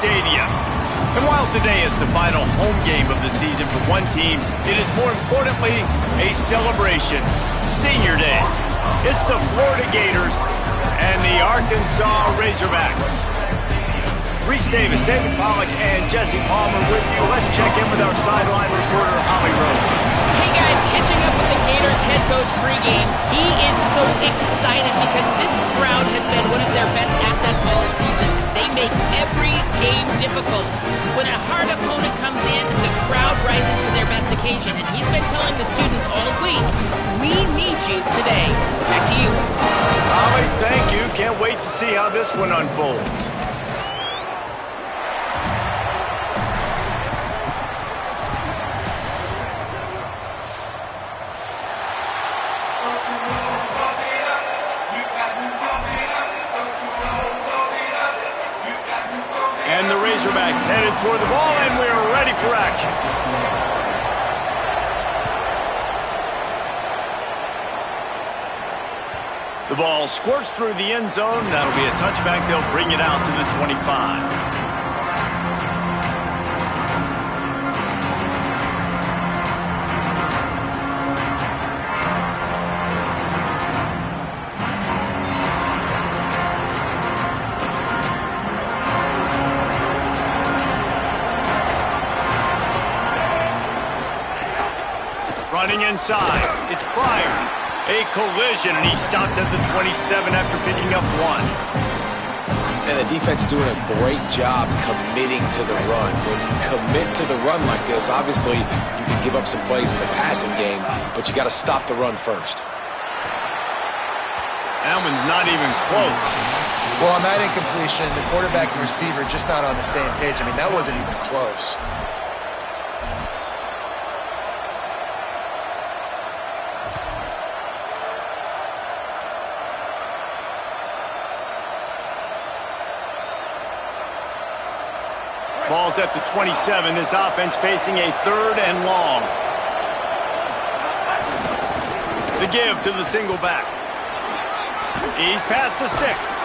Stadium. And while today is the final home game of the season for one team, it is more importantly a celebration. Senior Day. It's the Florida Gators and the Arkansas Razorbacks. Reese Davis, David Pollack, and Jesse Palmer with you. Let's check in with our sideline reporter, Holly Rowe. Hey guys, catching up with the Gators head coach pregame. He is so excited because this crowd has been one of their best assets all season. They make every game difficult. When a hard opponent comes in, the crowd rises to their best occasion. And he's been telling the students all week, we need you today. Back to you. Holly, thank you. Can't wait to see how this one unfolds. And the Razorbacks headed toward the ball, and we're ready for action. The ball squirts through the end zone. That'll be a touchback. They'll bring it out to the 25. Running inside, it's Pryor. A collision, and he stopped at the 27 after picking up one. And the defense doing a great job committing to the run. When you commit to the run like this, obviously you can give up some plays in the passing game, but you got to stop the run first. That one's not even close. Well, on that incompletion, the quarterback and receiver just not on the same page. I mean, that wasn't even close. Ball's at the 27. This offense facing a 3rd and long. The give to the single back. He's past the sticks.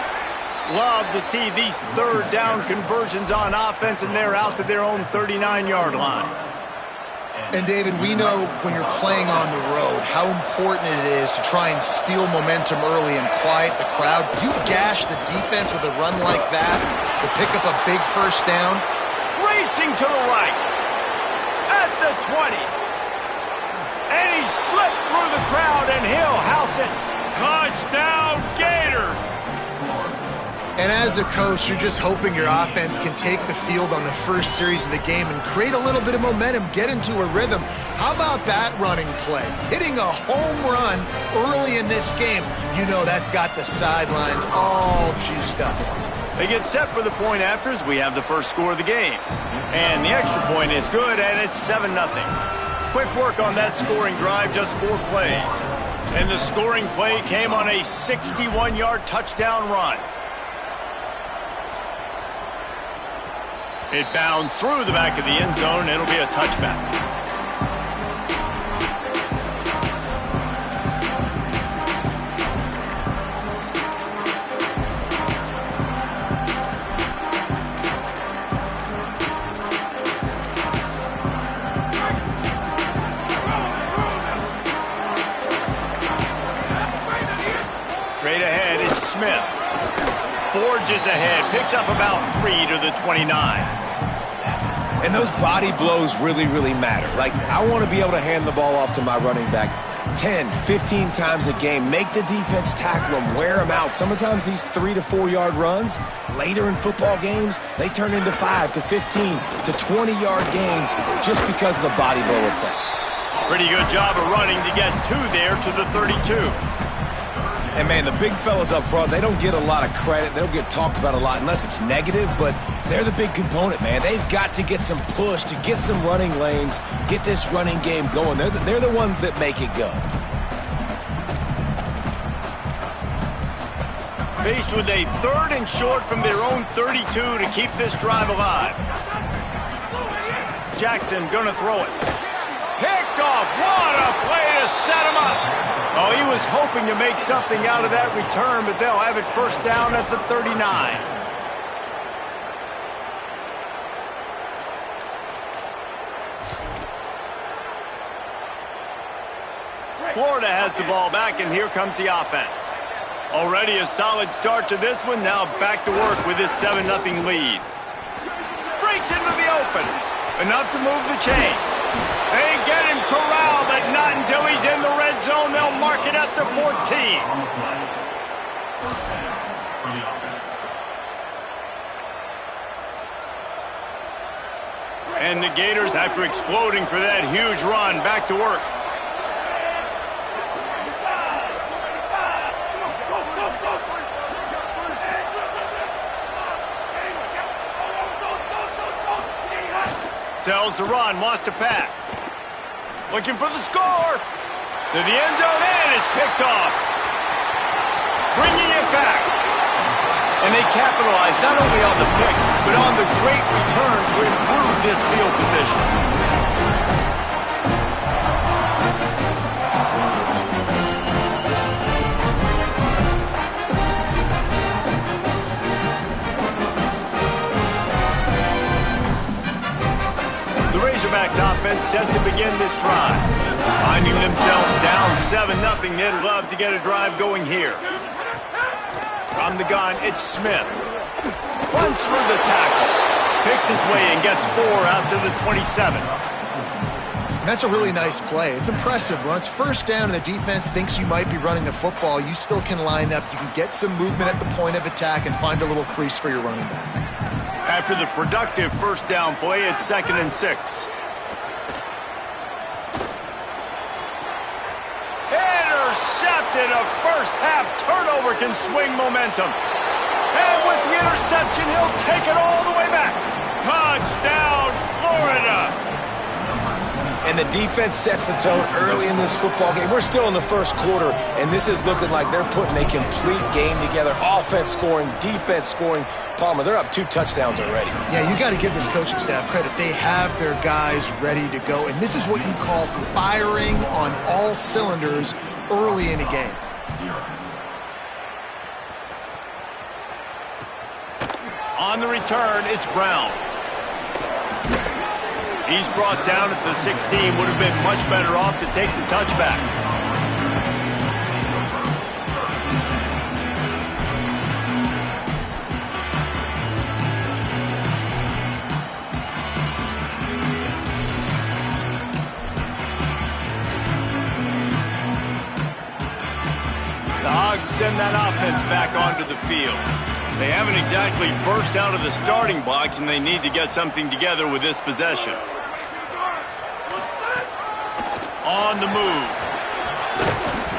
Love to see these 3rd down conversions on offense, and they're out to their own 39-yard line. And, David, we know when you're playing on the road how important it is to try and steal momentum early and quiet the crowd. You gash the defense with a run like that to pick up a big first down. Racing to the right at the 20. And he slipped through the crowd, and he'll house it. Touchdown, Gators! And as a coach, you're just hoping your offense can take the field on the first series of the game and create a little bit of momentum, get into a rhythm. How about that running play? Hitting a home run early in this game. You know that's got the sidelines all juiced up. They get set for the point afters. We have the first score of the game. And the extra point is good, and it's 7-0. Quick work on that scoring drive, just 4 plays. And the scoring play came on a 61-yard touchdown run. It bounds through the back of the end zone. It'll be a touchback. Straight ahead, it's Smith. Forges ahead, picks up about 3 to the 29. And those body blows really, really matter. Like, I want to be able to hand the ball off to my running back 10, 15 times a game. Make the defense tackle them, wear them out. Sometimes these 3 to 4 yard runs, later in football games, they turn into 5 to 15 to 20 yard gains just because of the body blow effect. Pretty good job of running to get 2 there to the 32. And, man, the big fellas up front, they don't get a lot of credit. They don't get talked about a lot unless it's negative, but they're the big component, man. They've got to get some push, to get some running lanes, get this running game going. They're the ones that make it go. Faced with a 3rd and short from their own 32 to keep this drive alive. Jackson gonna throw it. Picked off. What a play to set him up. Oh, he was hoping to make something out of that return, but they'll have it first down at the 39. Florida has the ball back, and here comes the offense. Already a solid start to this one. Now back to work with this 7-0 lead. Breaks into the open. Enough to move the chains. They get him corralled, but not until he's in the red zone. They'll mark it at the 14. And the Gators, after exploding for that huge run, back to work. Tells the run, wants to pass. Looking for the score. To the end zone, and is picked off. Bringing it back. And they capitalize not only on the pick, but on the great return to improve this field position. The Razorbacks offense set to begin this drive. Finding themselves down 7-0, they'd love to get a drive going here. From the gun, it's Smith. Runs through the tackle. Picks his way and gets 4 out to the 27. And that's a really nice play. It's impressive. When it's first down and the defense thinks you might be running the football, you still can line up. You can get some movement at the point of attack and find a little crease for your running back. After the productive first down play, it's 2nd and 6. Intercepted. A first half turnover can swing momentum. And with the interception, he'll take it all the way back. Touchdown, Florida. And the defense sets the tone early in this football game. We're still in the first quarter, and this is looking like they're putting a complete game together. Offense scoring, defense scoring. Palmer, they're up 2 touchdowns already. Yeah, you got to give this coaching staff credit. They have their guys ready to go, and this is what you call firing on all cylinders early in a game. On the return, it's Brown. He's brought down at the 16. Would have been much better off to take the touchback. The Hogs send that offense back onto the field. They haven't exactly burst out of the starting blocks, and they need to get something together with this possession. On the move.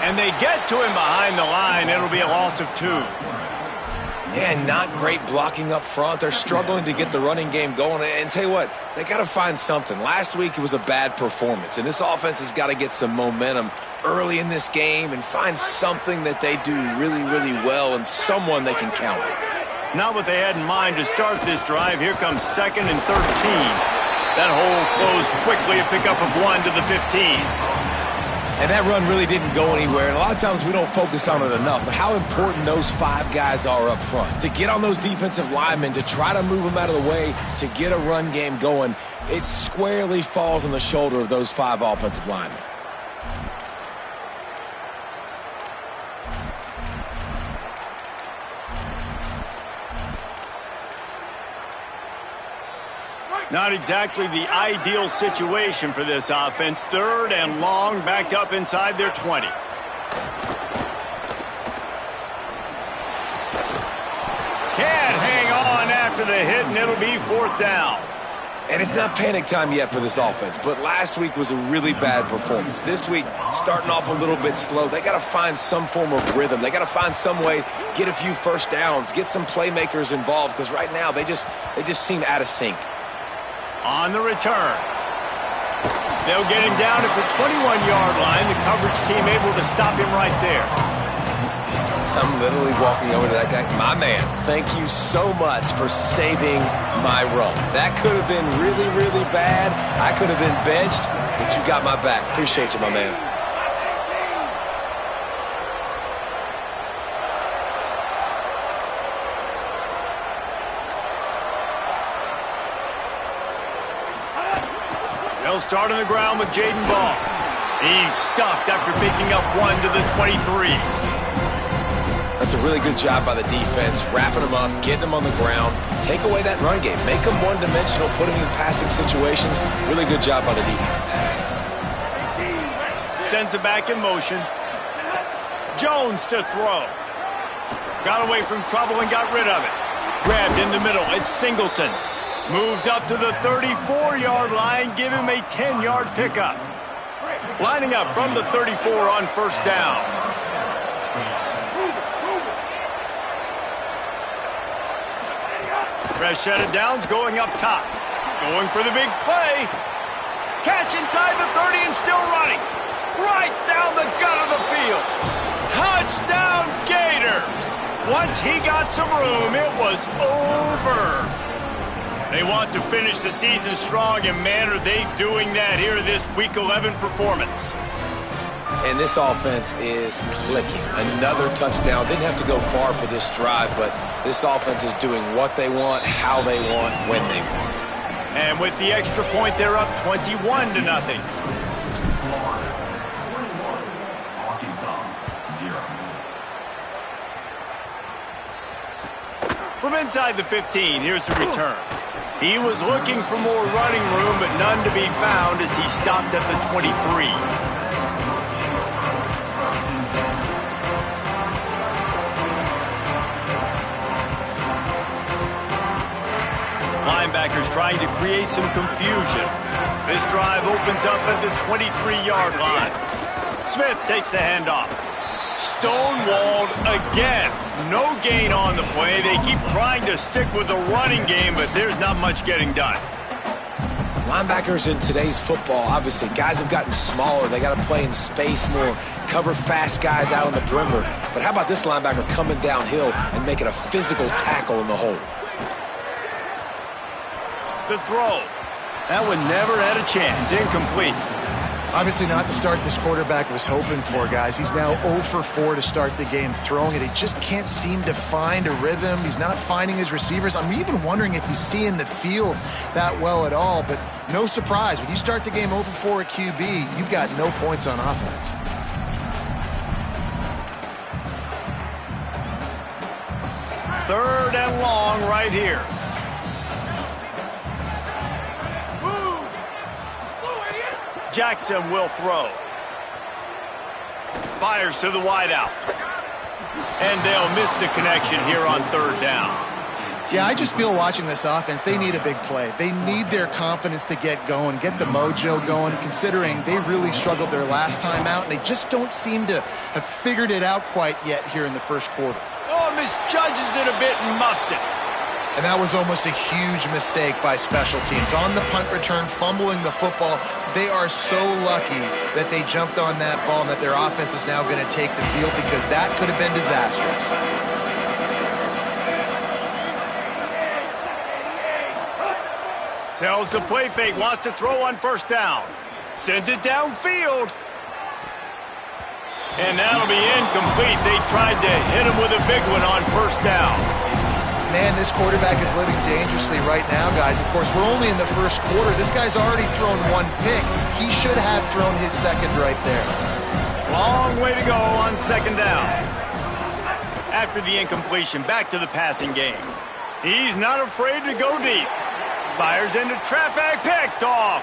And they get to him behind the line. It'll be a loss of 2. Yeah, not great blocking up front. They're struggling to get the running game going. And tell you what, they got to find something. Last week it was a bad performance, and this offense has got to get some momentum early in this game and find something that they do really, really well and someone they can count on. Not what they had in mind to start this drive. Here comes 2nd and 13. That hole closed quickly, a pickup of 1 to the 15. And that run really didn't go anywhere. And a lot of times we don't focus on it enough, but how important those 5 guys are up front. To get on those defensive linemen, to try to move them out of the way, to get a run game going, it squarely falls on the shoulder of those 5 offensive linemen. Not exactly the ideal situation for this offense. 3rd and long, backed up inside their 20. Can't hang on after the hit, and it'll be 4th down. And it's not panic time yet for this offense, but last week was a really bad performance. This week, starting off a little bit slow. They got to find some form of rhythm. They got to find some way, get a few first downs, get some playmakers involved, because right now they just seem out of sync. On the return. They'll get him down at the 21-yard line. The coverage team able to stop him right there. I'm literally walking over to that guy. My man, thank you so much for saving my run. That could have been really, really bad. I could have been benched, but you got my back. Appreciate you, my man. They'll start on the ground with Jaden Ball. He's stuffed after picking up one to the 23. That's a really good job by the defense, wrapping them up, getting them on the ground. Take away that run game. Make them one-dimensional, put them in passing situations. Really good job by the defense. Sends it back in motion. Jones to throw. Got away from trouble and got rid of it. Grabbed in the middle. It's Singleton. Moves up to the 34-yard line. Give him a 10-yard pickup. Lining up from the 34 on first down. Fresh set of downs going up top. Going for the big play. Catch inside the 30 and still running. Right down the gut of the field. Touchdown, Gators. Once he got some room, it was over. They want to finish the season strong, and man, are they doing that here in this Week 11 performance. And this offense is clicking. Another touchdown. Didn't have to go far for this drive, but this offense is doing what they want, how they want, when they want. And with the extra point, they're up 21-0. From inside the 15, here's the return. He was looking for more running room, but none to be found as he stopped at the 23. Linebackers trying to create some confusion. This drive opens up at the 23-yard line. Smith takes the handoff. Stonewalled again. No gain on the play. They keep trying to stick with the running game, but there's not much getting done. Linebackers in today's football, obviously, guys have gotten smaller. They got to play in space more, cover fast guys out on the perimeter. But how about this linebacker coming downhill and making a physical tackle in the hole? The throw. That one never had a chance. Incomplete. Obviously not the start this quarterback was hoping for, guys. He's now 0 for 4 to start the game throwing it. He just can't seem to find a rhythm. He's not finding his receivers. I'm even wondering if he's seeing the field that well at all, but no surprise. When you start the game 0 for 4 at QB, you've got no points on offense. Third and long right here. Jackson will throw. Fires to the wideout. And they'll miss the connection here on third down. Yeah, I just feel watching this offense, they need a big play. They need their confidence to get going, get the mojo going, considering they really struggled their last time out, and they just don't seem to have figured it out quite yet here in the first quarter. Oh, misjudges it a bit and muffs it. And that was almost a huge mistake by special teams. On the punt return, fumbling the football. They are so lucky that they jumped on that ball and that their offense is now going to take the field, because that could have been disastrous. Tells the play fake, wants to throw on first down. Sends it downfield. And that'll be incomplete. They tried to hit him with a big one on first down. Man, this quarterback is living dangerously right now, guys. Of course, we're only in the first quarter. This guy's already thrown one pick. He should have thrown his second right there. Long way to go on second down. After the incompletion, back to the passing game. He's not afraid to go deep. Fires into traffic, picked off.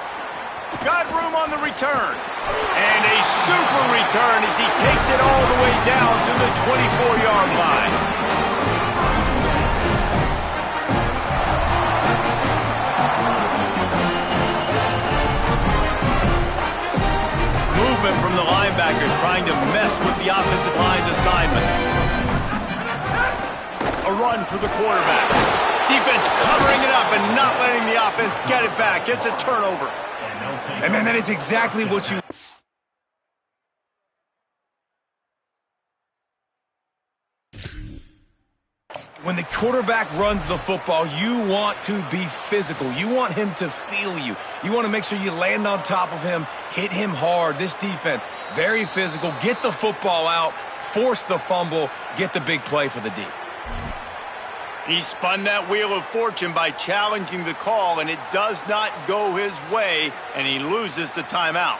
Got room on the return. And a super return as he takes it all the way down to the 24-yard line. From the linebackers trying to mess with the offensive line's assignments. A run for the quarterback. Defense covering it up and not letting the offense get it back. It's a turnover. And man, that is exactly what you... When the quarterback runs the football, you want to be physical. You want him to feel you. You want to make sure you land on top of him, hit him hard. This defense, very physical. Get the football out, force the fumble, get the big play for the D. He spun that wheel of fortune by challenging the call, and it does not go his way, and he loses the timeout.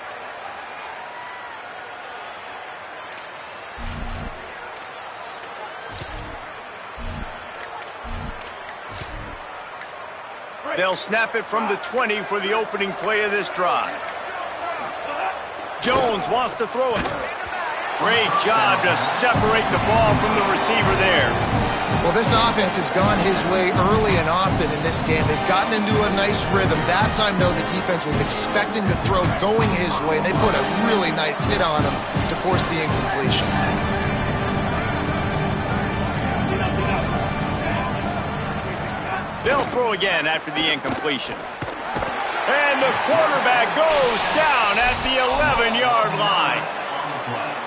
They'll snap it from the 20 for the opening play of this drive. Jones wants to throw it. Great job to separate the ball from the receiver there. Well, this offense has gone his way early and often in this game. They've gotten into a nice rhythm. That time, though, the defense was expecting the throw going his way, and they put a really nice hit on him to force the incompletion. They'll throw again after the incompletion. And the quarterback goes down at the 11-yard line.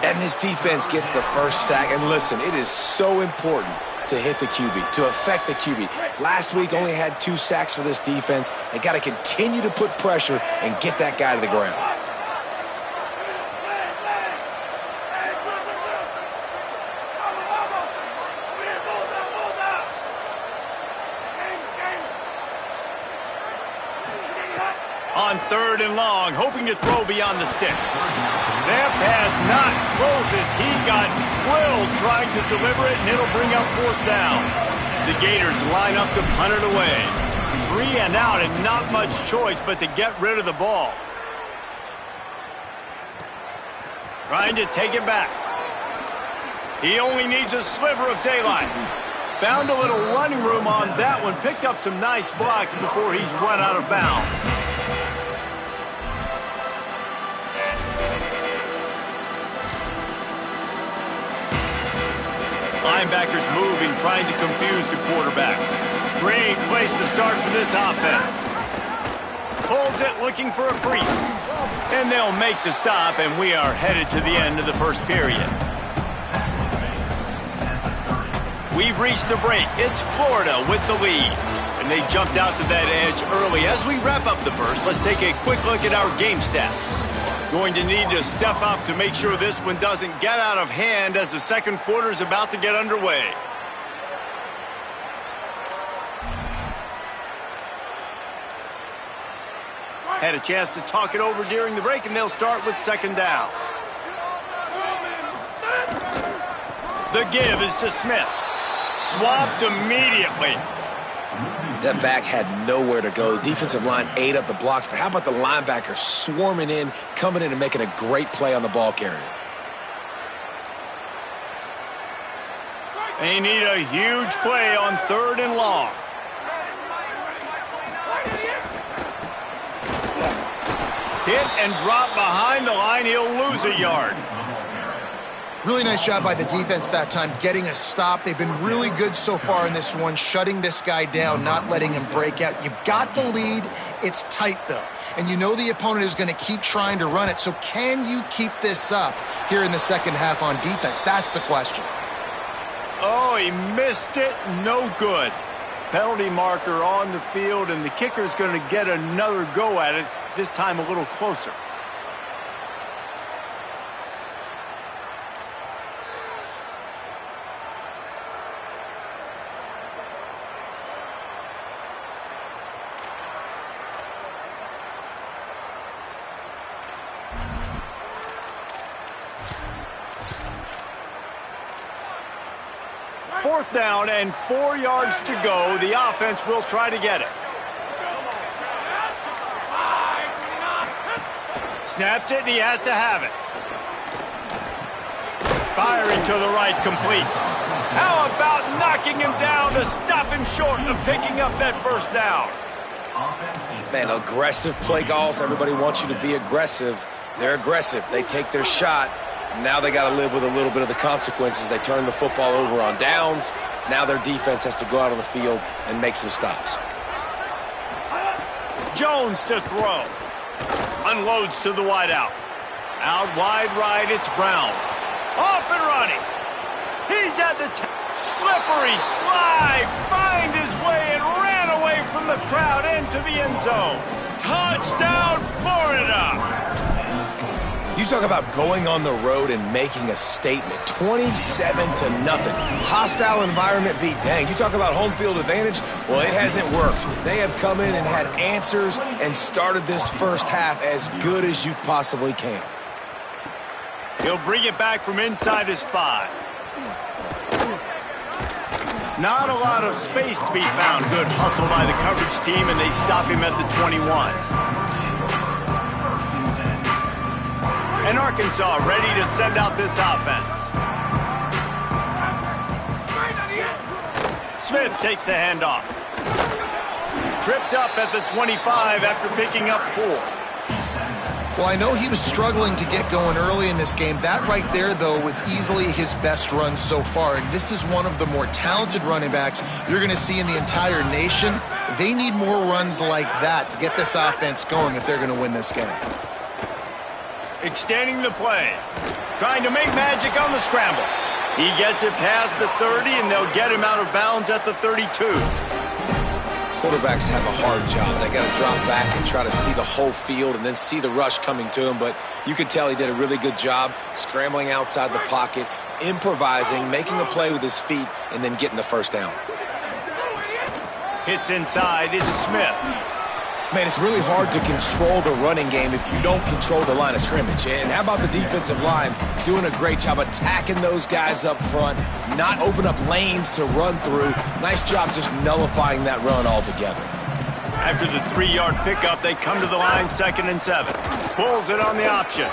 And this defense gets the first sack. And listen, it is so important to hit the QB, to affect the QB. Last week only had 2 sacks for this defense. They got to continue to put pressure and get that guy to the ground. On 3rd and long, hoping to throw beyond the sticks. That pass not close as he got drilled trying to deliver it, and it'll bring up 4th down. The Gators line up to punt it away. 3 and out and not much choice but to get rid of the ball. Trying to take it back. He only needs a sliver of daylight. Found a little running room on that one. Picked up some nice blocks before he's run out of bounds. Linebackers moving, trying to confuse the quarterback. Great place to start for this offense. Holds it, looking for a crease. And they'll make the stop, and we are headed to the end of the first period. We've reached the break. It's Florida with the lead. And they jumped out to that edge early. As we wrap up the first, let's take a quick look at our game stats. Going to need to step up to make sure this one doesn't get out of hand as the second quarter is about to get underway. Had a chance to talk it over during the break, and they'll start with 2nd down. The give is to Smith. Swapped immediately. That back had nowhere to go. The defensive line ate up the blocks, but how about the linebacker swarming in, coming in and making a great play on the ball carrier? They need a huge play on 3rd and long. Hit and drop behind the line. He'll lose a yard. Really nice job by the defense that time, getting a stop. They've been really good so far in this one, shutting this guy down, not letting him break out. You've got the lead. It's tight, though. And you know the opponent is going to keep trying to run it. So can you keep this up here in the second half on defense? That's the question. Oh, he missed it. No good. Penalty marker on the field, and the kicker's going to get another go at it, this time a little closer. Fourth down and 4 yards to go. The offense will try to get it. Snapped it, and he has to have it. Firing to the right, complete. How about knocking him down to stop him short of picking up that 1st down? Man, aggressive play calls. Everybody wants you to be aggressive. They're aggressive. They take their shot. Now they got to live with a little bit of the consequences. They turn the football over on downs. Now their defense has to go out on the field and make some stops. Jones to throw. Unloads to the wideout. Out wide right, it's Brown. Off and running. He's at the slippery slide. Find his way and ran away from the crowd into the end zone. Touchdown, Florida. You talk about going on the road and making a statement. 27-0. Hostile environment be danged. You talk about home field advantage? Well, it hasn't worked. They have come in and had answers and started this first half as good as you possibly can. He'll bring it back from inside his 5. Not a lot of space to be found. Good hustle by the coverage team, and they stop him at the 21. And Arkansas ready to send out this offense. Smith takes the handoff. Tripped up at the 25 after picking up 4. Well, I know he was struggling to get going early in this game. That right there, though, was easily his best run so far. And this is one of the more talented running backs you're going to see in the entire nation. They need more runs like that to get this offense going if they're going to win this game. Extending the play. Trying to make magic on the scramble. He gets it past the 30, and they'll get him out of bounds at the 32. Quarterbacks have a hard job. They got to drop back and try to see the whole field and then see the rush coming to him. But you could tell he did a really good job scrambling outside the pocket, improvising, making a play with his feet, and then getting the first down. Hits inside. It's Smith. Man, it's really hard to control the running game if you don't control the line of scrimmage. And how about the defensive line doing a great job attacking those guys up front, not open up lanes to run through. Nice job just nullifying that run altogether. After the 3-yard pickup, they come to the line 2nd and 7. Pulls it on the option.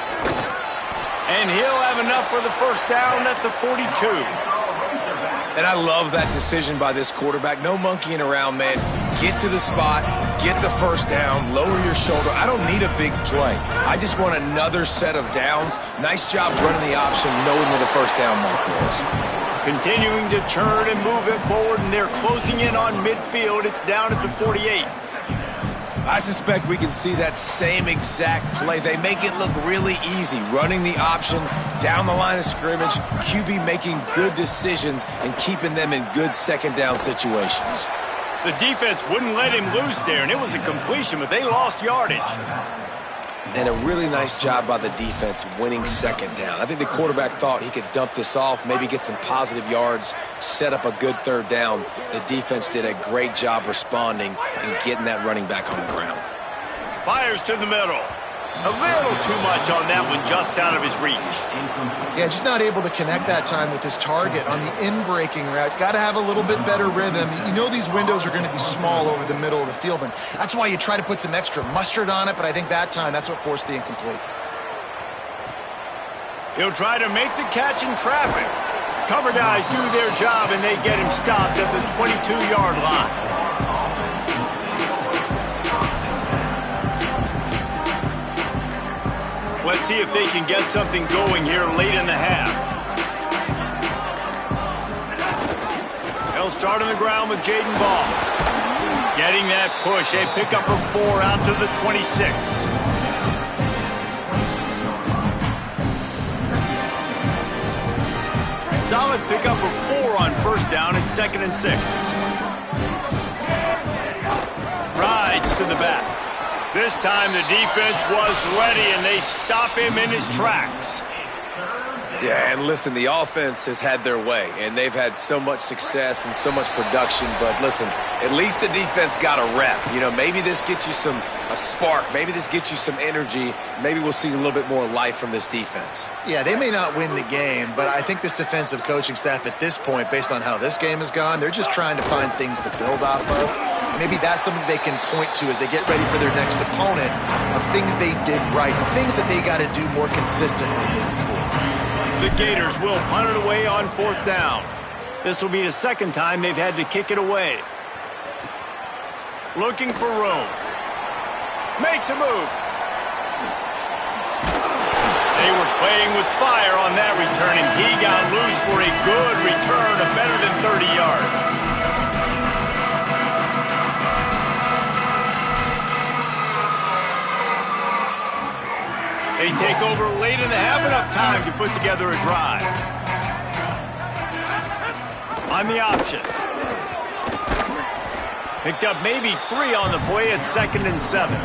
And he'll have enough for the first down at the 42. And I love that decision by this quarterback. No monkeying around, man. Get to the spot, get the first down, lower your shoulder. I don't need a big play. I just want another set of downs. Nice job running the option, knowing where the first down marker is. Continuing to turn and move it forward, and they're closing in on midfield. It's down at the 48. I suspect we can see that same exact play. They make it look really easy, running the option down the line of scrimmage, QB making good decisions and keeping them in good second down situations. The defense wouldn't let him loose there, and it was a completion, but they lost yardage. And a really nice job by the defense winning second down. I think the quarterback thought he could dump this off, maybe get some positive yards, set up a good third down. The defense did a great job responding and getting that running back on the ground. Fires to the middle. A little too much on that one, just out of his reach. Yeah, just not able to connect that time with his target on the in-breaking route. Got to have a little bit better rhythm. You know these windows are going to be small over the middle of the field, and that's why you try to put some extra mustard on it, but I think that time that's what forced the incomplete. He'll try to make the catch in traffic. Cover guys do their job, and they get him stopped at the 22-yard line. Let's see if they can get something going here late in the half. They'll start on the ground with Jaden Ball. Getting that push, a pickup of 4 out to the 26. Solid pickup of 4 on first down at 2nd and 6. Rides to the back. This time the defense was ready, and they stop him in his tracks. Yeah, and listen, the offense has had their way, and they've had so much success and so much production. But listen, at least the defense got a rep. You know, maybe this gets you a spark. Maybe this gets you some energy. Maybe we'll see a little bit more life from this defense. Yeah, they may not win the game, but I think this defensive coaching staff at this point, based on how this game has gone, they're just trying to find things to build off of. Maybe that's something they can point to as they get ready for their next opponent of things they did right, things that they got to do more consistently moving forward. The Gators will punt it away on 4th down. This will be the second time they've had to kick it away. Looking for room. Makes a move. They were playing with fire on that return, and he got loose for a good return of better than 30 yards. They take over late in the half, enough time to put together a drive. On the option. Picked up maybe 3 on the play at 2nd and 7.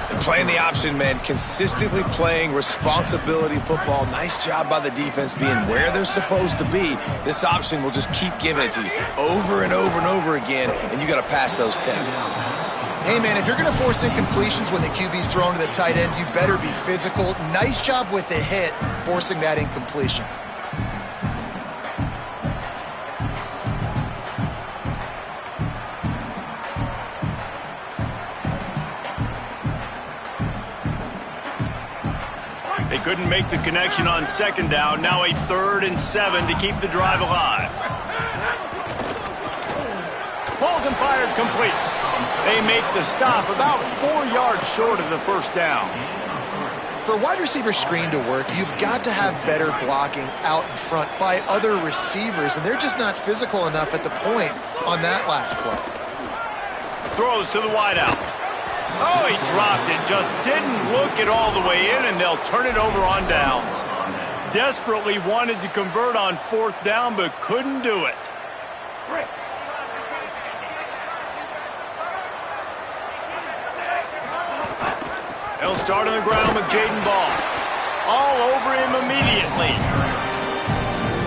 And playing the option, man, consistently playing responsibility football. Nice job by the defense being where they're supposed to be. This option will just keep giving it to you over and over and over again, and you got to pass those tests. Hey, man, if you're going to force incompletions when the QB's thrown to the tight end, you better be physical. Nice job with the hit, forcing that incompletion. They couldn't make the connection on second down. Now a 3rd and 7 to keep the drive alive. Pulls and fired complete. They make the stop about 4 yards short of the first down. For a wide receiver screen to work, you've got to have better blocking out in front by other receivers, and they're just not physical enough at the point on that last play. Throws to the wideout. Oh, he dropped it. Just didn't look it all the way in, and they'll turn it over on downs. Desperately wanted to convert on 4th down, but couldn't do it. They'll start on the ground with Jaden Ball. All over him immediately.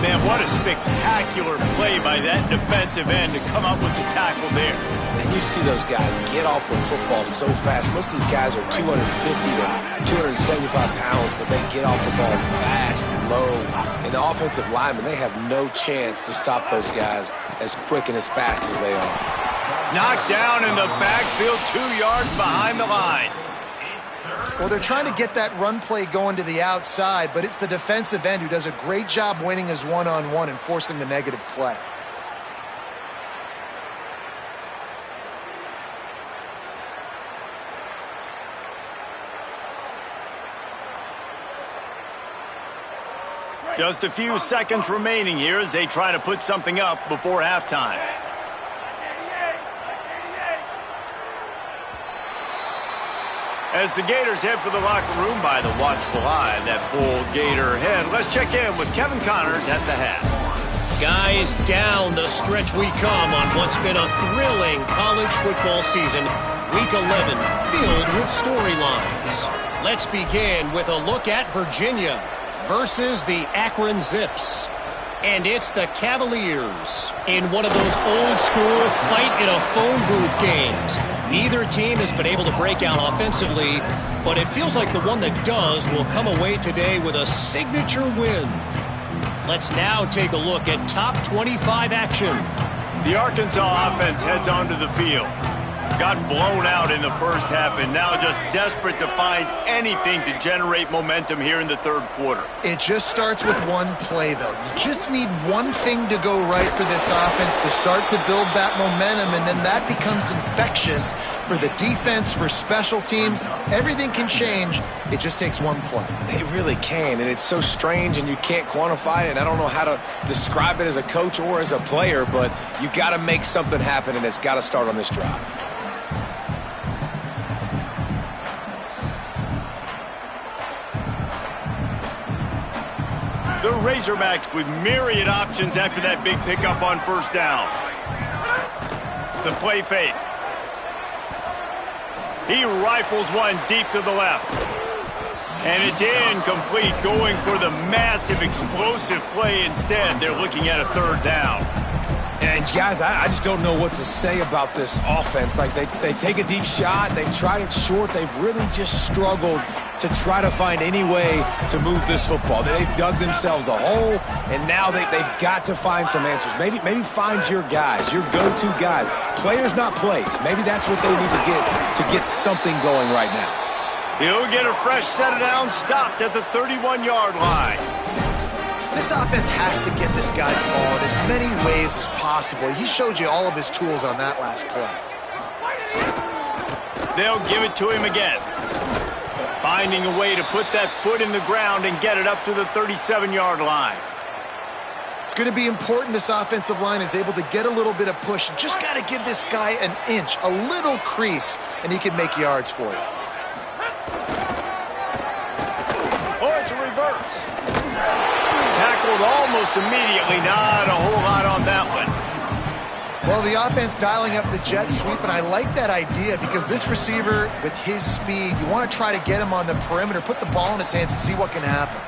Man, what a spectacular play by that defensive end to come up with the tackle there. And you see those guys get off the football so fast. Most of these guys are 250 to 275 pounds, but they get off the ball fast, low. And the offensive linemen, they have no chance to stop those guys as quick and as fast as they are. Knocked down in the backfield, 2 yards behind the line. Well, they're trying to get that run play going to the outside, but it's the defensive end who does a great job winning his one-on-one and forcing the negative play. Just a few seconds remaining here as they try to put something up before halftime. As the Gators head for the locker room by the watchful eye, that full Gator head. Let's check in with Kevin Connors at the hat. Guys, down the stretch we come on what's been a thrilling college football season. Week 11 filled with storylines. Let's begin with a look at Virginia versus the Akron Zips. And it's the Cavaliers in one of those old-school fight-in-a-phone-booth games. Neither team has been able to break out offensively, but it feels like the one that does will come away today with a signature win. Let's now take a look at top 25 action. The Arkansas offense heads onto the field. Got blown out in the first half and now just desperate to find anything to generate momentum here in the third quarter. It just starts with one play, though. You just need one thing to go right for this offense to start to build that momentum, and then that becomes infectious for the defense, for special teams. Everything can change. It just takes one play. It really can, and it's so strange, and you can't quantify it, and I don't know how to describe it as a coach or as a player, but you got to make something happen, and it's got to start on this drive. The Razorbacks with myriad options after that big pickup on first down. The play fake. He rifles one deep to the left. And it's incomplete, going for the massive explosive play instead. They're looking at a 3rd down. And guys, I just don't know what to say about this offense. Like they take a deep shot, they try it short, they've really just struggled to try to find any way to move this football. They've dug themselves a hole, and now they've got to find some answers. Maybe find your guys, your go-to guys. Players, not plays. Maybe that's what they need to get something going right now. He'll get a fresh set of downs stopped at the 31-yard line. This offense has to get this guy the ball in as many ways as possible. He showed you all of his tools on that last play. They'll give it to him again. Finding a way to put that foot in the ground and get it up to the 37-yard line. It's going to be important this offensive line is able to get a little bit of push. You just got to give this guy an inch, a little crease, and he can make yards for you. Oh, it's a reverse. Tackled almost immediately. Not a whole lot on that one. Well, the offense dialing up the jet sweep, and I like that idea because this receiver, with his speed, you want to try to get him on the perimeter, put the ball in his hands and see what can happen.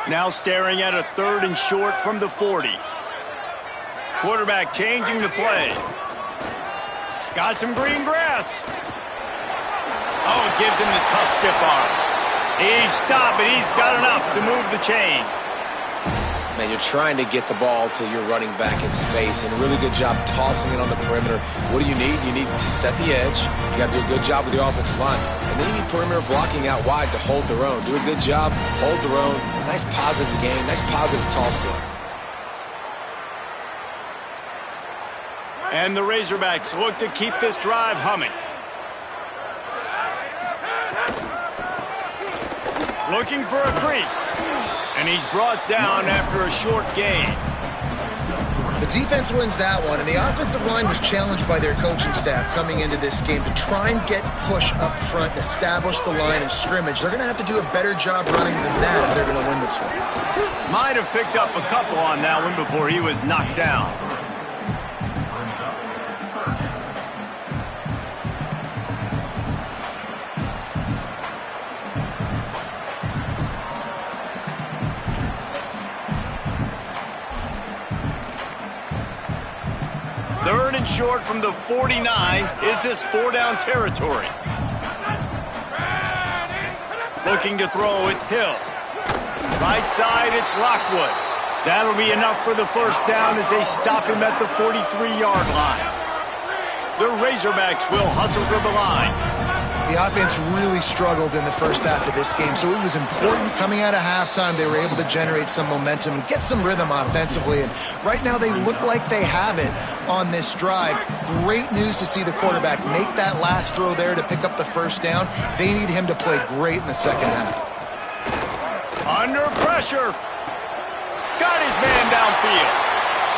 Now staring at a 3rd and short from the 40. Quarterback changing the play. Got some green grass. Oh, it gives him the tough stiff arm. He's stopped, but he's got enough to move the chain. Man, you're trying to get the ball to your running back in space, and a really good job tossing it on the perimeter. What do you need? You need to set the edge. You got to do a good job with your offensive line. And then you need perimeter blocking out wide to hold their own. Do a good job, hold their own. Nice positive game, nice positive toss play. And the Razorbacks look to keep this drive humming. Looking for a crease. And he's brought down after a short gain. The defense wins that one, and the offensive line was challenged by their coaching staff coming into this game to try and get push up front and establish the line of scrimmage. They're going to have to do a better job running than that if they're going to win this one. Might have picked up a couple on that one before he was knocked down. Third and short from the 49. Is this 4-down territory? Looking to throw, it's Hill. Right side, it's Lockwood. That'll be enough for the first down as they stop him at the 43-yard line. The Razorbacks will hustle for the line. The offense really struggled in the first half of this game, so it was important coming out of halftime they were able to generate some momentum and get some rhythm offensively. And right now they look like they have it on this drive. Great news to see the quarterback make that last throw there to pick up the first down. They need him to play great in the second half. Under pressure. Got his man downfield.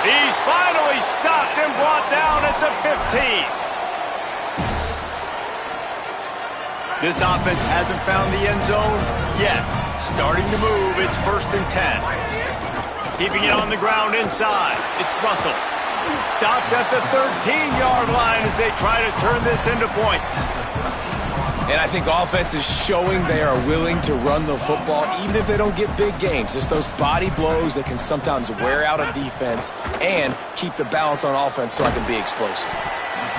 He's finally stopped and brought down at the 15. This offense hasn't found the end zone yet. Starting to move, it's 1st and 10. Keeping it on the ground inside, it's Russell. Stopped at the 13-yard line as they try to turn this into points. And I think offense is showing they are willing to run the football, even if they don't get big gains. Just those body blows that can sometimes wear out a defense and keep the balance on offense so I can be explosive.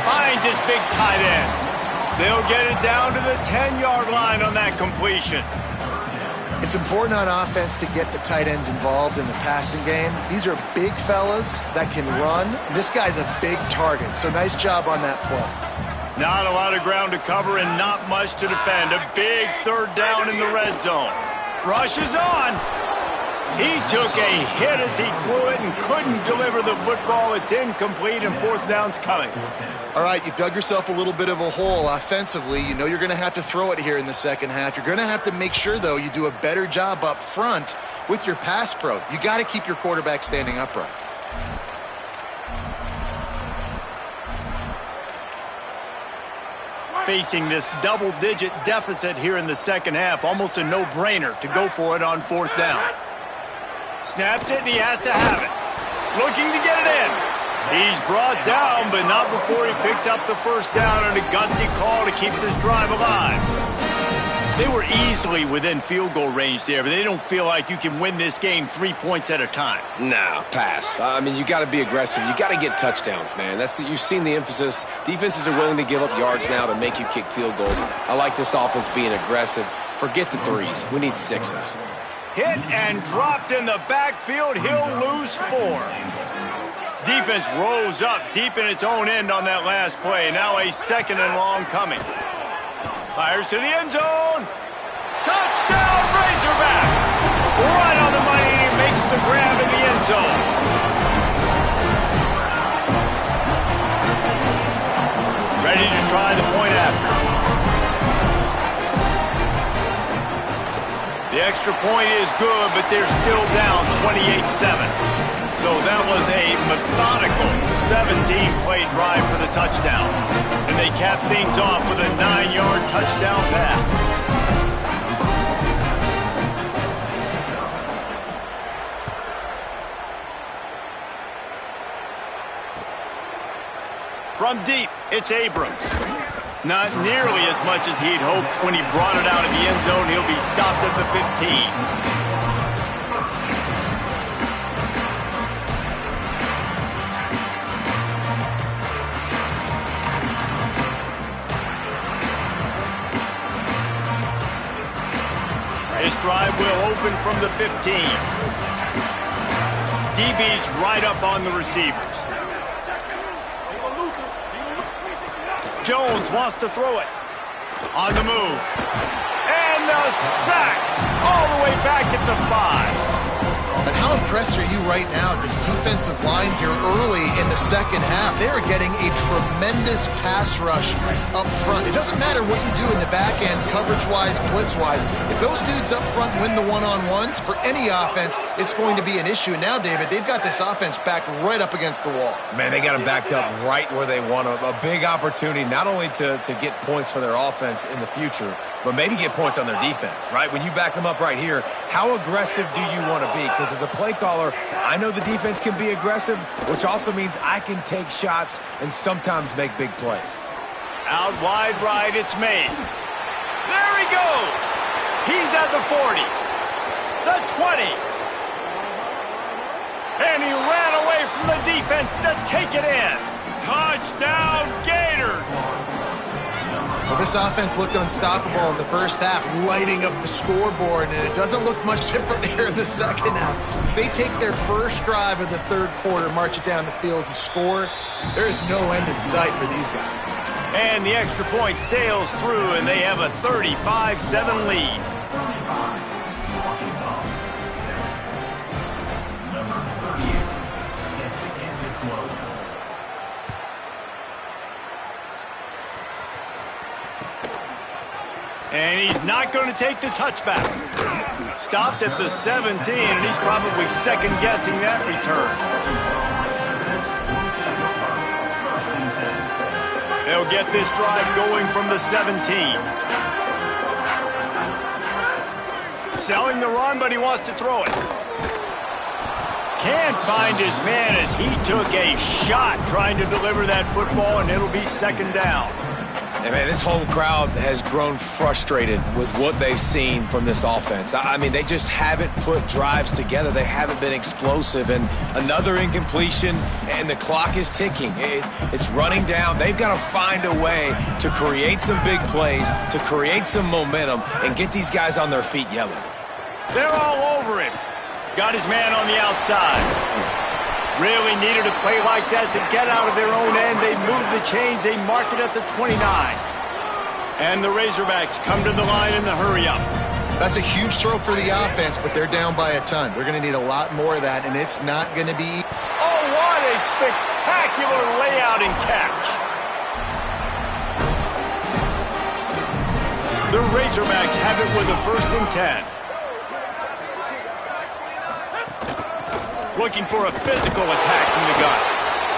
Finds his big tight end. They'll get it down to the 10-yard line on that completion. It's important on offense to get the tight ends involved in the passing game. These are big fellas that can run. This guy's a big target, so nice job on that play. Not a lot of ground to cover and not much to defend. A big 3rd down in the red zone. Rush is on. He took a hit as he threw it and couldn't deliver the football. It's incomplete and 4th down's coming. All right, you've dug yourself a little bit of a hole offensively. You know you're going to have to throw it here in the second half. You're going to have to make sure, though, you do a better job up front with your pass pro. You got to keep your quarterback standing upright. Facing this double-digit deficit here in the second half, almost a no-brainer to go for it on 4th down. Snapped it, and he has to have it. Looking to get it in. He's brought down, but not before he picks up the first down on a gutsy call to keep this drive alive. They were easily within field goal range there, but they don't feel like you can win this game 3 points at a time. No, pass. I mean, you got to be aggressive. You got to get touchdowns, man. You've seen the emphasis. Defenses are willing to give up yards now to make you kick field goals. I like this offense being aggressive. Forget the 3s. We need 6s. Hit and dropped in the backfield. He'll lose 4. Defense rose up deep in its own end on that last play. Now a 2nd and long coming. Fires to the end zone. Touchdown, Razorbacks! Right on the money, and he makes the grab in the end zone. Ready to try the point after. The extra point is good, but they're still down 28-7. So that was a methodical 17-play drive for the touchdown. And they cap things off with a 9-yard touchdown pass. From deep, it's Abrams. Not nearly as much as he'd hoped when he brought it out of the end zone. He'll be stopped at the 15. This drive will open from the 15. DB's right up on the receivers. Jones wants to throw it. On the move. And the sack. All the way back at the 5. But how impressed are you right now at this defensive line here early in the second half? They are getting a tremendous pass rush up front. It doesn't matter what you do in the back end, coverage-wise, blitz-wise. If those dudes up front win the one-on-ones, for any offense, it's going to be an issue. And now, David, they've got this offense backed right up against the wall. Man, they got them backed up right where they want them. A big opportunity not only to get points for their offense in the future, but maybe get points on their defense, right? When you back them up right here, how aggressive do you want to be? Because as a play caller, I know the defense can be aggressive, which also means I can take shots and sometimes make big plays. Out wide right, it's Mays. There he goes. He's at the 40, the 20. And he ran away from the defense to take it in. Touchdown, Gators. Well, this offense looked unstoppable in the first half, lighting up the scoreboard, and it doesn't look much different here in the second half. They take their first drive of the third quarter, march it down the field, and score. There's no end in sight for these guys. And the extra point sails through, and they have a 35-7 lead. And he's not going to take the touchback. Stopped at the 17, and he's probably second-guessing that return. They'll get this drive going from the 17. Selling the run, but he wants to throw it. Can't find his man as he took a shot trying to deliver that football, and it'll be second down. And man, this whole crowd has grown frustrated with what they've seen from this offense. I mean, they just haven't put drives together. They haven't been explosive. And another incompletion, and the clock is ticking. It's running down. They've got to find a way to create some big plays, to create some momentum, and get these guys on their feet yelling. They're all over him. Got his man on the outside. Really needed a play like that to get out of their own end. They move the chains. They mark it at the 29. And the Razorbacks come to the line in the hurry-up. That's a huge throw for the offense, but they're down by a ton. We're going to need a lot more of that, and it's not going to be... Oh, what a spectacular layout and catch. The Razorbacks have it with a 1st and 10. Looking for a physical attack from the gun.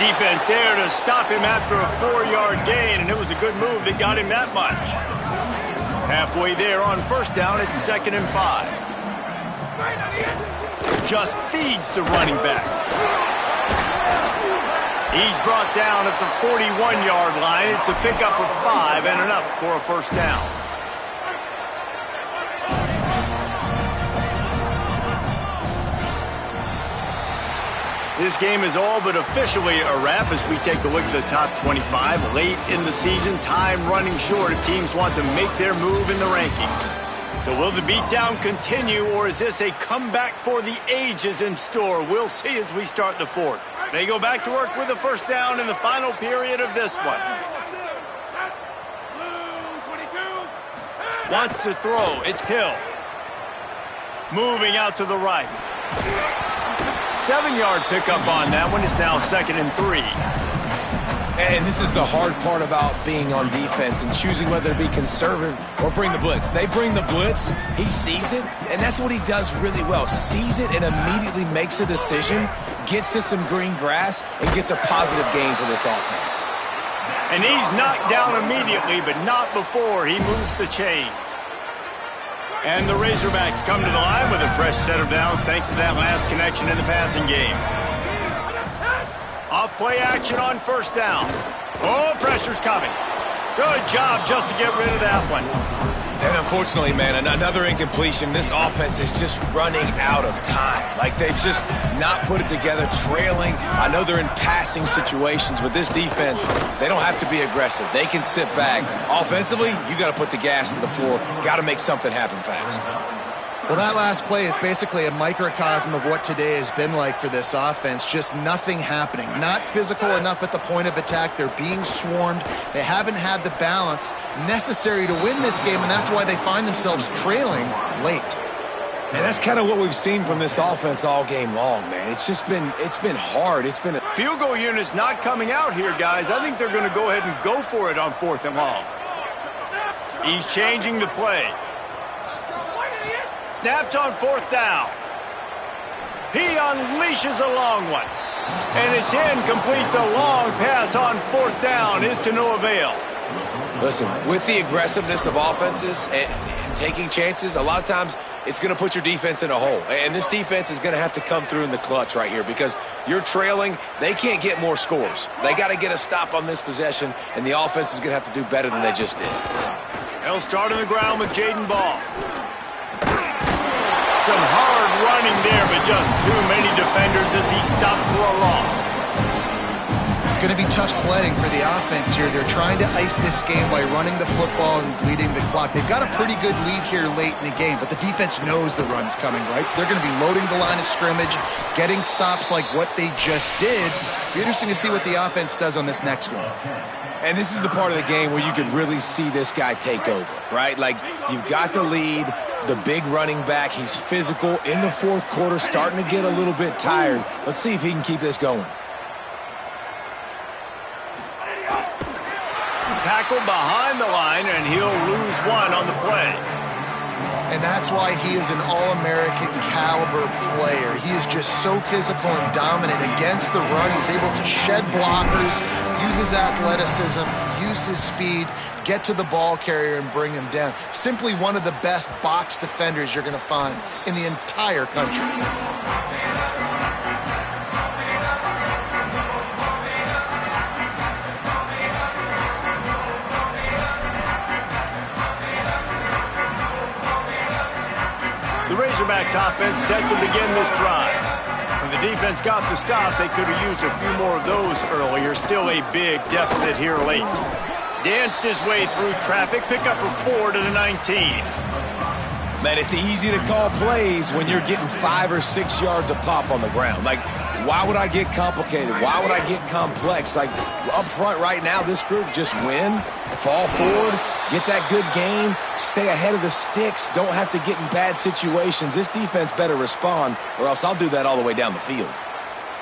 Defense there to stop him after a 4-yard gain, and it was a good move that got him that much. Halfway there on 1st down, it's 2nd and 5. Just feeds the running back. He's brought down at the 41-yard line. It's a pickup of 5 and enough for a 1st down. This game is all but officially a wrap as we take a look at the top 25. Late in the season, time running short if teams want to make their move in the rankings. So will the beatdown continue, or is this a comeback for the ages in store? We'll see as we start the 4th. They go back to work with a 1st down in the final period of this one. Wants to throw. It's Hill. Moving out to the right. 7-yard pickup on that one. Is now 2nd and 3. And this is the hard part about being on defense and choosing whether to be conservative or bring the blitz. They bring the blitz, he sees it, and that's what he does really well. Sees it and immediately makes a decision, gets to some green grass, and gets a positive gain for this offense. And he's knocked down immediately, but not before he moves the chains. And the Razorbacks come to the line with a fresh set of downs thanks to that last connection in the passing game. Off play action on 1st down. Oh, pressure's coming. Good job just to get rid of that one. And unfortunately, man, another incompletion. This offense is just running out of time. Like, they've just not put it together, trailing. I know they're in passing situations, but this defense, they don't have to be aggressive. They can sit back. Offensively, you got to put the gas to the floor. Got to make something happen fast. Well, that last play is basically a microcosm of what today has been like for this offense. Just nothing happening. Not physical enough at the point of attack. They're being swarmed. They haven't had the balance necessary to win this game, and that's why they find themselves trailing late. And that's kind of what we've seen from this offense all game long, man. It's been hard. Field goal unit's not coming out here, guys. I think they're going to go ahead and go for it on 4th and long. He's changing the play. Snaps on 4th down. He unleashes a long one. And it's incomplete. The long pass on 4th down is to no avail. Listen, with the aggressiveness of offenses and taking chances, a lot of times it's going to put your defense in a hole. And this defense is going to have to come through in the clutch right here because you're trailing. They can't get more scores. They got to get a stop on this possession, and the offense is going to have to do better than they just did. They'll start on the ground with Jaden Ball. Some hard running there, but just too many defenders as he stopped for a loss. It's going to be tough sledding for the offense here. They're trying to ice this game by running the football and bleeding the clock. They've got a pretty good lead here late in the game, but the defense knows the run's coming, right? So they're going to be loading the line of scrimmage, getting stops like what they just did. Be interesting to see what the offense does on this next one. And this is the part of the game where you can really see this guy take over, right? Like, you've got the lead, the big running back. He's physical in the 4th quarter, starting to get a little bit tired. Let's see if he can keep this going. Tackled behind the line, and he'll lose one on the play. And that's why he is an All-American caliber player. He is just so physical and dominant against the run. He's able to shed blockers, use his athleticism, use his speed, get to the ball carrier and bring him down. Simply one of the best box defenders you're going to find in the entire country. Razorbacks offense set to begin this drive. When the defense got the stop, they could have used a few more of those earlier. Still a big deficit here late. Danced his way through traffic, pick up a 4 to the 19. Man, it's easy to call plays when you're getting 5 or 6 yards a pop on the ground. Like, why would I get complicated? Why would I get complex? Like, up front right now, this group just win, fall forward, get that good game, stay ahead of the sticks, don't have to get in bad situations. This defense better respond, or else I'll do that all the way down the field.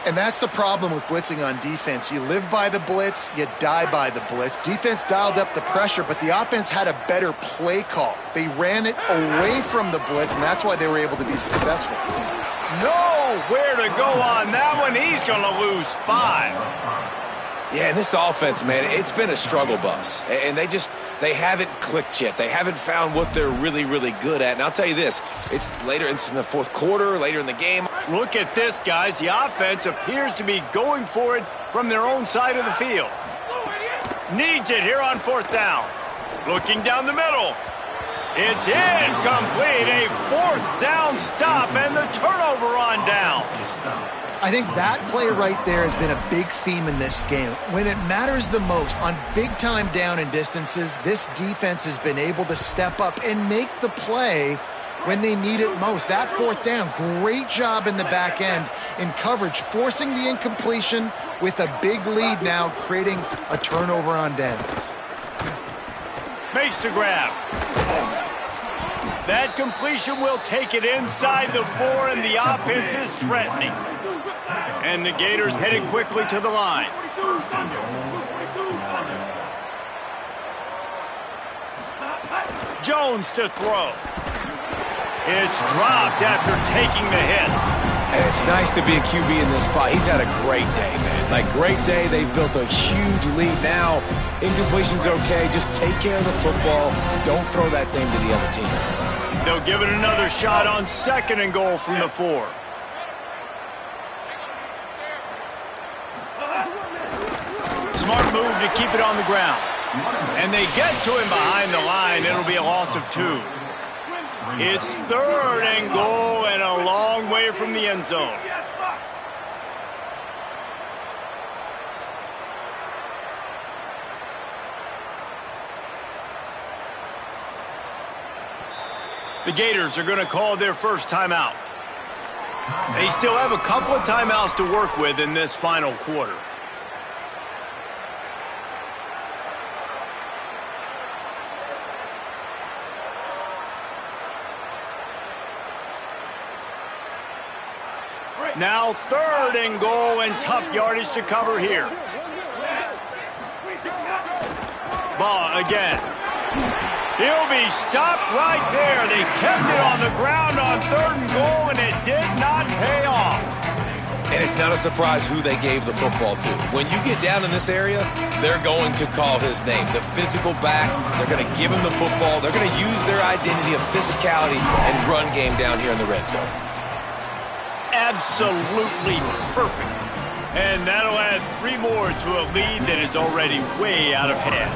And that's the problem with blitzing on defense. You live by the blitz, you die by the blitz. Defense dialed up the pressure, but the offense had a better play call. They ran it away from the blitz, and that's why they were able to be successful. Nowhere to go on that one. He's going to lose 5. Yeah, and this offense, man, it's been a struggle bus. And they haven't clicked yet. They haven't found what they're really, really good at. And I'll tell you this, it's in the 4th quarter, later in the game. Look at this, guys. The offense appears to be going for it from their own side of the field. Needs it here on 4th down. Looking down the middle. It's incomplete. A 4th down stop and the turnover on downs. I think that play right there has been a big theme in this game. When it matters the most, on big-time down and distances, this defense has been able to step up and make the play when they need it most. That 4th down, great job in the back end in coverage, forcing the incompletion with a big lead now, creating a turnover on downs. Makes the grab. That completion will take it inside the 4, and the offense is threatening. And the Gators headed quickly to the line. Jones to throw. It's dropped after taking the hit. And it's nice to be a QB in this spot. He's had a great day, man. Like, great day. They've built a huge lead now. Incompletion's okay. Just take care of the football. Don't throw that thing to the other team. They'll give it another shot on 2nd and goal from the 4. Smart move to keep it on the ground. And they get to him behind the line. It'll be a loss of 2. It's 3rd and goal and a long way from the end zone. The Gators are going to call their first timeout. They still have a couple of timeouts to work with in this final quarter. Now 3rd and goal, and tough yardage to cover here. Ball again. He'll be stopped right there. They kept it on the ground on 3rd and goal, and it did not pay off. And it's not a surprise who they gave the football to. When you get down in this area, they're going to call his name. The physical back, they're going to give him the football. They're going to use their identity of physicality and run game down here in the red zone. Absolutely perfect. And that'll add 3 more to a lead that is already way out of hand.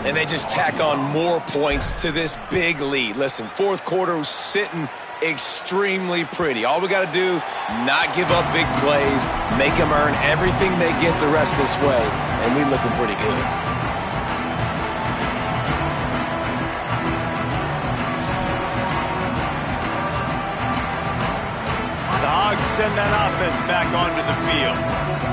And they just tack on more points to this big lead. Listen, 4th quarter was sitting extremely pretty. All we got to do, not give up big plays, make them earn everything they get the rest this way, and we're looking pretty good. Send that offense back onto the field.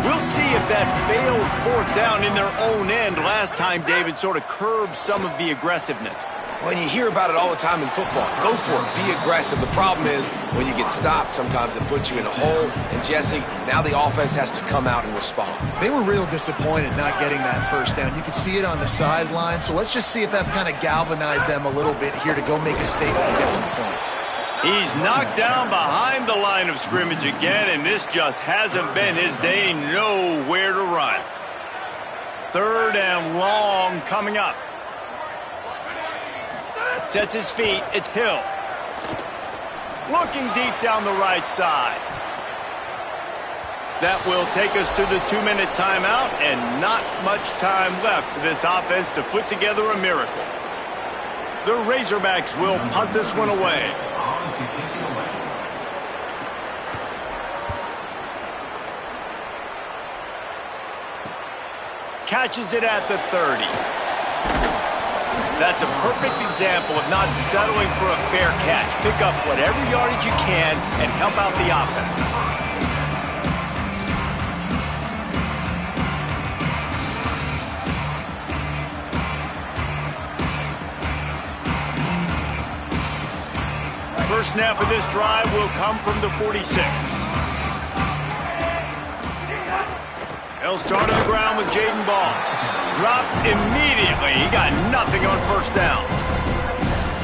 We'll see if that failed 4th down in their own end last time David sort of curbed some of the aggressiveness. When you hear about it all the time in football, go for it, be aggressive. The problem is when you get stopped, sometimes it puts you in a hole. And Jesse, now the offense has to come out and respond. They were real disappointed not getting that 1st down. You could see it on the sideline. So let's just see if that's kind of galvanized them a little bit here to go make a statement and get some points. He's knocked down behind the line of scrimmage again, and this just hasn't been his day. Nowhere to run. 3rd and long coming up. Sets his feet. It's Hill. Looking deep down the right side. That will take us to the 2-minute timeout, and not much time left for this offense to put together a miracle. The Razorbacks will punt this one away. Catches it at the 30. That's a perfect example of not settling for a fair catch. Pick up whatever yardage you can and help out the offense. First snap of this drive will come from the 46. He'll start on the ground with Jaden Ball. Dropped immediately. He got nothing on 1st down.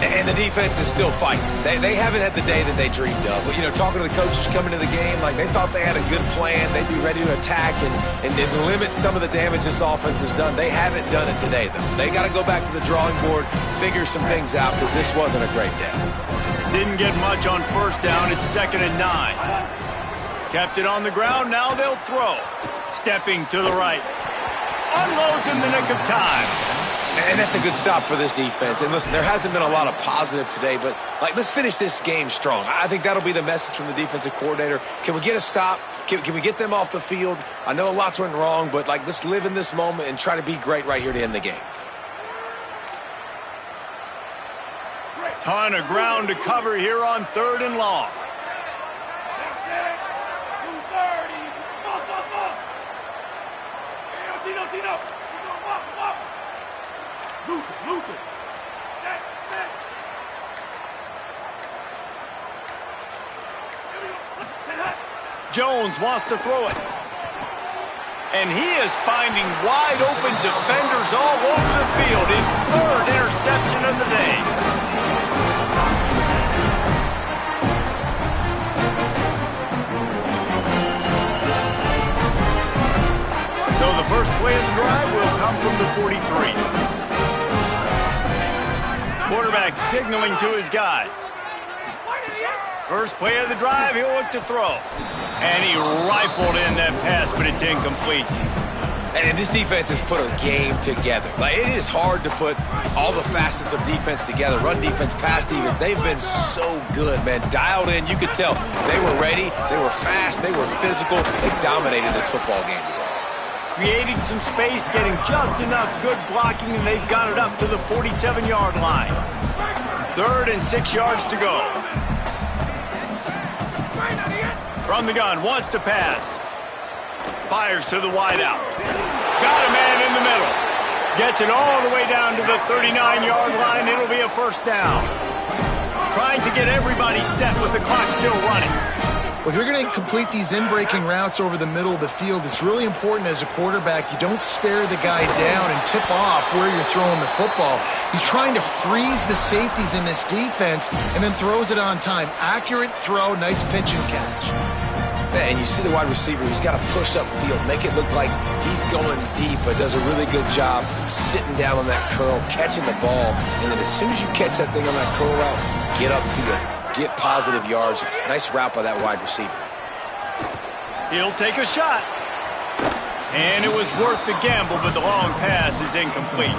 And the defense is still fighting. They haven't had the day that they dreamed of. But, you know, talking to the coaches coming to the game, like they thought they had a good plan. They'd be ready to attack and limit some of the damage this offense has done. They haven't done it today, though. They got to go back to the drawing board, figure some things out, because this wasn't a great day. Didn't get much on 1st down. It's 2nd and 9. Kept it on the ground. Now they'll throw. Stepping to the right. Unloads in the nick of time. And that's a good stop for this defense. And listen, there hasn't been a lot of positive today, but let's finish this game strong. I think that'll be the message from the defensive coordinator. Can we get a stop? Can we get them off the field? I know lots went wrong, but let's live in this moment and try to be great right here to end the game. Ton of ground to cover here on 3rd and long. Jones wants to throw it. And he is finding wide open defenders all over the field. His 3rd interception of the day. So the first play of the drive will come from the 43. Quarterback signaling to his guys. First play of the drive, he'll look to throw. And he rifled in that pass, but it's incomplete. And this defense has put a game together. It is hard to put all the facets of defense together. Run defense, pass defense. They've been so good, man. Dialed in. You could tell they were ready. They were fast. They were physical. They dominated this football game today. Creating some space, getting just enough good blocking, and they've got it up to the 47-yard line. 3rd and 6 yards to go. From the gun, wants to pass. Fires to the wideout. Got a man in the middle. Gets it all the way down to the 39-yard line. It'll be a first down. Trying to get everybody set with the clock still running. Well, if you're going to complete these in-breaking routes over the middle of the field, it's really important as a quarterback you don't stare the guy down and tip off where you're throwing the football. He's trying to freeze the safeties in this defense and then throws it on time. Accurate throw, nice pitch and catch. And you see the wide receiver, he's got to push upfield, make it look like he's going deep, but does a really good job sitting down on that curl, catching the ball, and then as soon as you catch that thing on that curl route, get upfield. Get positive yards. Nice route by that wide receiver. He'll take a shot. And it was worth the gamble, but the long pass is incomplete.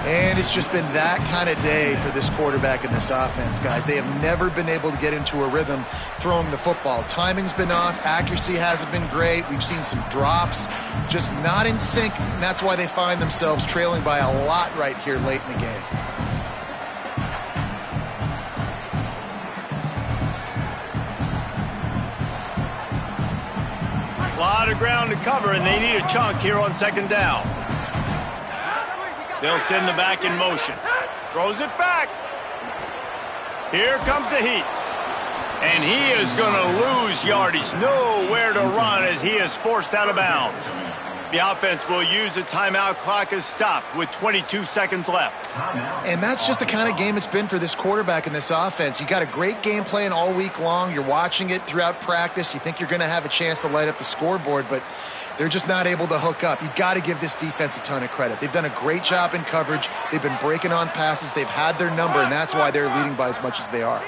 And it's just been that kind of day for this quarterback in this offense, guys. They have never been able to get into a rhythm throwing the football. Timing's been off. Accuracy hasn't been great. We've seen some drops, just not in sync, and that's why they find themselves trailing by a lot right here late in the game. A lot of ground to cover, and they need a chunk here on 2nd down. They'll send the back in motion. Throws it back. Here comes the heat. And he is going to lose yardage. Nowhere to run as he is forced out of bounds. The offense will use a timeout. Clock is stopped with 22 seconds left. And that's just the kind of game it's been for this quarterback in this offense. You got a great game plan all week long. You're watching it throughout practice. You think you're going to have a chance to light up the scoreboard, but they're just not able to hook up. You got to give this defense a ton of credit. They've done a great job in coverage. They've been breaking on passes. They've had their number, and that's why they're leading by as much as they are.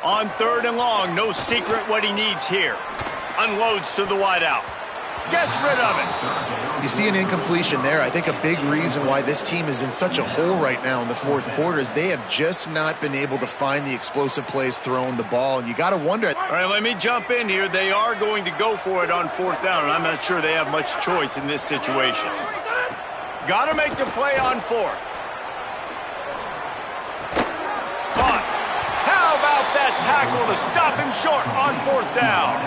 On 3rd and long, no secret what he needs here. Unloads to the wideout. Gets rid of it. You see an incompletion there. I think a big reason why this team is in such a hole right now in the 4th quarter is they have just not been able to find the explosive plays throwing the ball, and you got to wonder. All right, let me jump in here. They are going to go for it on 4th down, and I'm not sure they have much choice in this situation. Got to make the play on 4th. Caught. How about that tackle to stop him short on 4th down?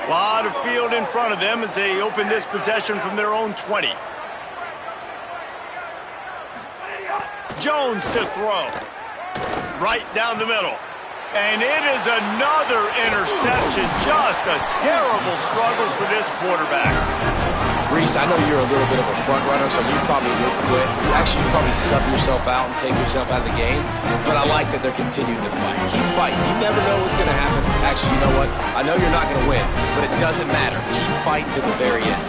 A lot of field in front of them as they open this possession from their own 20. Jones to throw. Right down the middle. And it is another interception. Just a terrible struggle for this quarterback. Reese, I know you're a little bit of a front runner, so you probably would quit. Actually, you probably sub yourself out and take yourself out of the game. But I like that they're continuing to fight. Keep fighting. You never know what's going to happen. Actually, you know what? I know you're not going to win, but it doesn't matter. Keep fighting to the very end.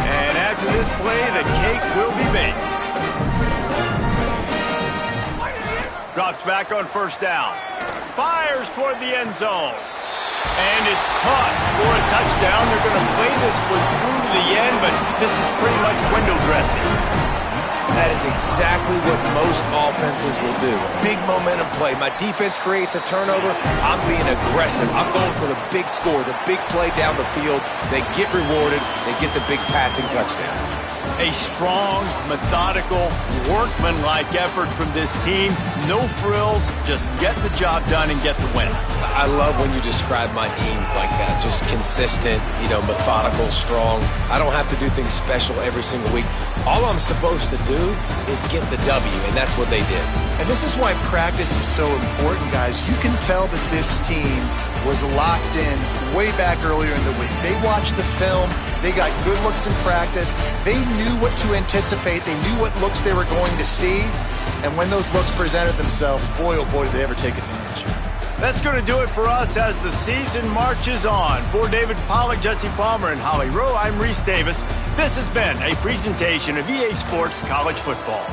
And after this play, the cake will be baked. Drops back on 1st down. Fires toward the end zone. And it's caught for a touchdown. They're going to play this one through to the end, but this is pretty much window dressing. That is exactly what most offenses will do. Big momentum play. My defense creates a turnover. I'm being aggressive. I'm going for the big score, the big play down the field. They get rewarded. They get the big passing touchdown. A strong, methodical, workmanlike effort from this team. No frills, just get the job done and get the win. I love when you describe my teams like that. Just consistent, methodical, strong. I don't have to do things special every single week. All I'm supposed to do is get the W, and that's what they did. And this is why practice is so important, guys. You can tell that this team was locked in way back earlier in the week. They watched the film. They got good looks in practice. They knew what to anticipate. They knew what looks they were going to see. And when those looks presented themselves, boy, oh boy, did they ever take advantage. That's going to do it for us as the season marches on. For David Pollack, Jesse Palmer, and Holly Rowe, I'm Reese Davis. This has been a presentation of EA Sports College Football.